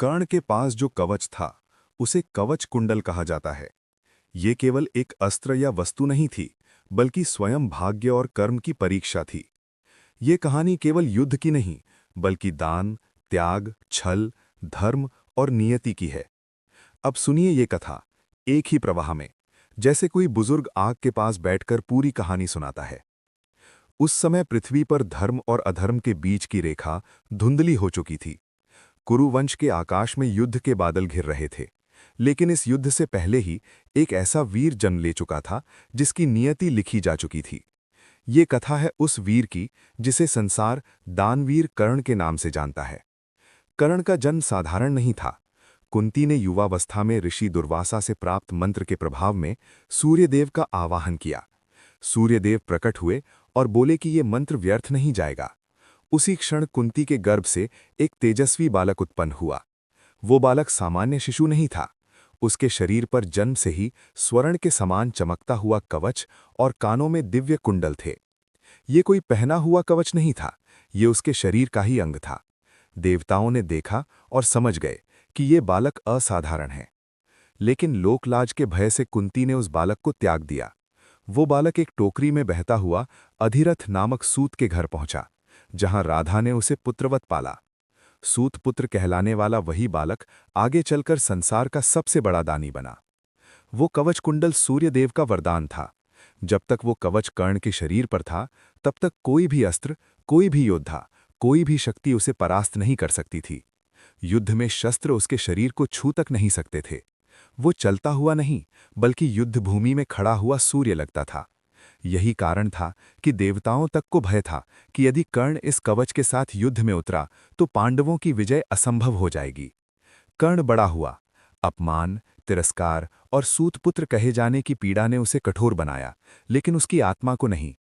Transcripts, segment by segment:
कर्ण के पास जो कवच था उसे कवच कुंडल कहा जाता है। ये केवल एक अस्त्र या वस्तु नहीं थी, बल्कि स्वयं भाग्य और कर्म की परीक्षा थी। ये कहानी केवल युद्ध की नहीं, बल्कि दान, त्याग, छल, धर्म और नियति की है। अब सुनिए ये कथा एक ही प्रवाह में, जैसे कोई बुजुर्ग आग के पास बैठकर पूरी कहानी सुनाता है। उस समय पृथ्वी पर धर्म और अधर्म के बीच की रेखा धुंधली हो चुकी थी। कुरुवंश के आकाश में युद्ध के बादल घिर रहे थे, लेकिन इस युद्ध से पहले ही एक ऐसा वीर जन्म ले चुका था जिसकी नियति लिखी जा चुकी थी। ये कथा है उस वीर की जिसे संसार दानवीर कर्ण के नाम से जानता है। कर्ण का जन्म साधारण नहीं था। कुंती ने युवावस्था में ऋषि दुर्वासा से प्राप्त मंत्र के प्रभाव में सूर्यदेव का आवाहन किया। सूर्यदेव प्रकट हुए और बोले कि ये मंत्र व्यर्थ नहीं जाएगा। उसी क्षण कुंती के गर्भ से एक तेजस्वी बालक उत्पन्न हुआ। वो बालक सामान्य शिशु नहीं था। उसके शरीर पर जन्म से ही स्वर्ण के समान चमकता हुआ कवच और कानों में दिव्य कुंडल थे। ये कोई पहना हुआ कवच नहीं था, ये उसके शरीर का ही अंग था। देवताओं ने देखा और समझ गए कि ये बालक असाधारण है। लेकिन लोकलाज के भय से कुंती ने उस बालक को त्याग दिया। वो बालक एक टोकरी में बहता हुआ अधिरथ नामक सूत के घर पहुंचा, जहां राधा ने उसे पुत्रवत पाला। सूत पुत्र कहलाने वाला वही बालक आगे चलकर संसार का सबसे बड़ा दानी बना। वो कवच कुंडल सूर्यदेव का वरदान था। जब तक वो कवच कर्ण के शरीर पर था, तब तक कोई भी अस्त्र, कोई भी योद्धा, कोई भी शक्ति उसे परास्त नहीं कर सकती थी। युद्ध में शस्त्र उसके शरीर को छू तक नहीं सकते थे। वो चलता हुआ नहीं, बल्कि युद्ध भूमि में खड़ा हुआ सूर्य लगता था। यही कारण था कि देवताओं तक को भय था कि यदि कर्ण इस कवच के साथ युद्ध में उतरा तो पांडवों की विजय असंभव हो जाएगी। कर्ण बड़ा हुआ। अपमान, तिरस्कार और सूतपुत्र कहे जाने की पीड़ा ने उसे कठोर बनाया, लेकिन उसकी आत्मा को नहीं।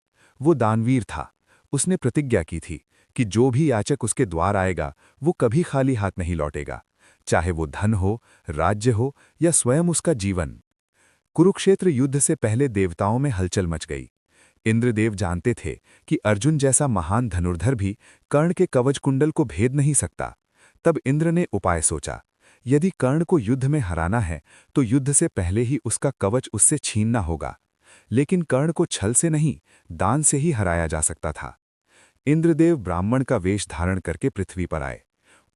वो दानवीर था। उसने प्रतिज्ञा की थी कि जो भी याचक उसके द्वार आएगा वो कभी खाली हाथ नहीं लौटेगा, चाहे वो धन हो, राज्य हो या स्वयं उसका जीवन। कुरुक्षेत्र युद्ध से पहले देवताओं में हलचल मच गई। इंद्रदेव जानते थे कि अर्जुन जैसा महान धनुर्धर भी कर्ण के कवच कुंडल को भेद नहीं सकता। तब इंद्र ने उपाय सोचा। यदि कर्ण को युद्ध में हराना है तो युद्ध से पहले ही उसका कवच उससे छीनना होगा। लेकिन कर्ण को छल से नहीं, दान से ही हराया जा सकता था। इंद्रदेव ब्राह्मण का वेश धारण करके पृथ्वी पर आए।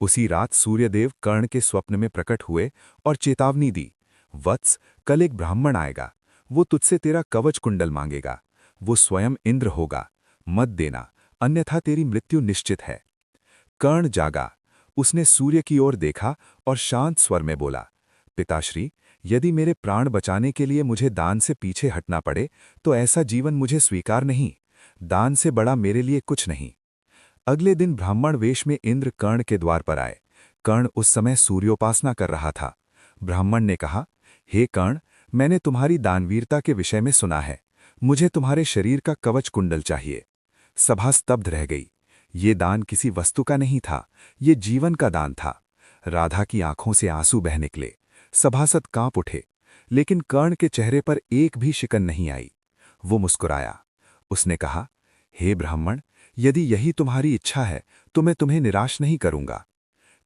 उसी रात सूर्यदेव कर्ण के स्वप्न में प्रकट हुए और चेतावनी दी, वत्स, कल एक ब्राह्मण आएगा। वो तुझसे तेरा कवच कुंडल मांगेगा। वो स्वयं इंद्र होगा। मत देना, अन्यथा तेरी मृत्यु निश्चित है। कर्ण जागा। उसने सूर्य की ओर देखा और शांत स्वर में बोला, पिताश्री, यदि मेरे प्राण बचाने के लिए मुझे दान से पीछे हटना पड़े तो ऐसा जीवन मुझे स्वीकार नहीं। दान से बड़ा मेरे लिए कुछ नहीं। अगले दिन ब्राह्मण वेश में इंद्र कर्ण के द्वार पर आए। कर्ण उस समय सूर्योपासना कर रहा था। ब्राह्मण ने कहा, हे कर्ण, मैंने तुम्हारी दानवीरता के विषय में सुना है। मुझे तुम्हारे शरीर का कवच कुंडल चाहिए। सभा स्तब्ध रह गई। ये दान किसी वस्तु का नहीं था, ये जीवन का दान था। राधा की आंखों से आंसू बह निकले। सभासद कांप उठे, लेकिन कर्ण के चेहरे पर एक भी शिकन नहीं आई। वो मुस्कुराया। उसने कहा, हे ब्राह्मण, यदि यही तुम्हारी इच्छा है तो मैं तुम्हें निराश नहीं करूंगा।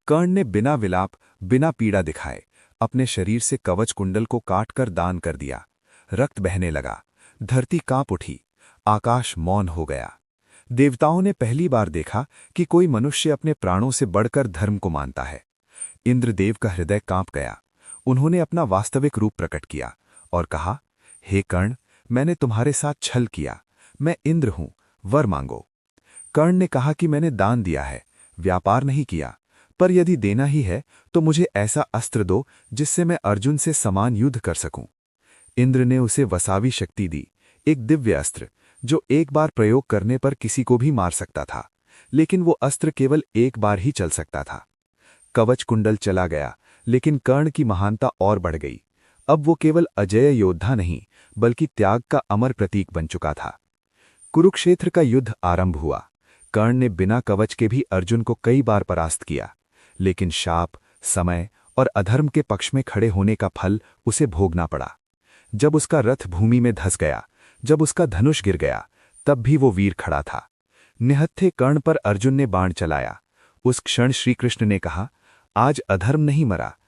कर्ण ने बिना विलाप, बिना पीड़ा दिखाए अपने शरीर से कवच कुंडल को काटकर दान कर दिया। रक्त बहने लगा। धरती कांप उठी। आकाश मौन हो गया। देवताओं ने पहली बार देखा कि कोई मनुष्य अपने प्राणों से बढ़कर धर्म को मानता है। इंद्रदेव का हृदय कांप गया। उन्होंने अपना वास्तविक रूप प्रकट किया और कहा, हे कर्ण, मैंने तुम्हारे साथ छल किया। मैं इंद्र हूं, वर मांगो। कर्ण ने कहा कि मैंने दान दिया है, व्यापार नहीं किया। पर यदि देना ही है तो मुझे ऐसा अस्त्र दो जिससे मैं अर्जुन से समान युद्ध कर सकूं। इंद्र ने उसे वसावी शक्ति दी, एक दिव्य अस्त्र जो एक बार प्रयोग करने पर किसी को भी मार सकता था। लेकिन वो अस्त्र केवल एक बार ही चल सकता था। कवच कुंडल चला गया, लेकिन कर्ण की महानता और बढ़ गई। अब वो केवल अजेय योद्धा नहीं, बल्कि त्याग का अमर प्रतीक बन चुका था। कुरुक्षेत्र का युद्ध आरंभ हुआ। कर्ण ने बिना कवच के भी अर्जुन को कई बार परास्त किया, लेकिन शाप, समय और अधर्म के पक्ष में खड़े होने का फल उसे भोगना पड़ा। जब उसका रथ भूमि में धंस गया, जब उसका धनुष गिर गया, तब भी वो वीर खड़ा था। निहत्थे कर्ण पर अर्जुन ने बाण चलाया। उस क्षण श्रीकृष्ण ने कहा, आज अधर्म नहीं मरा,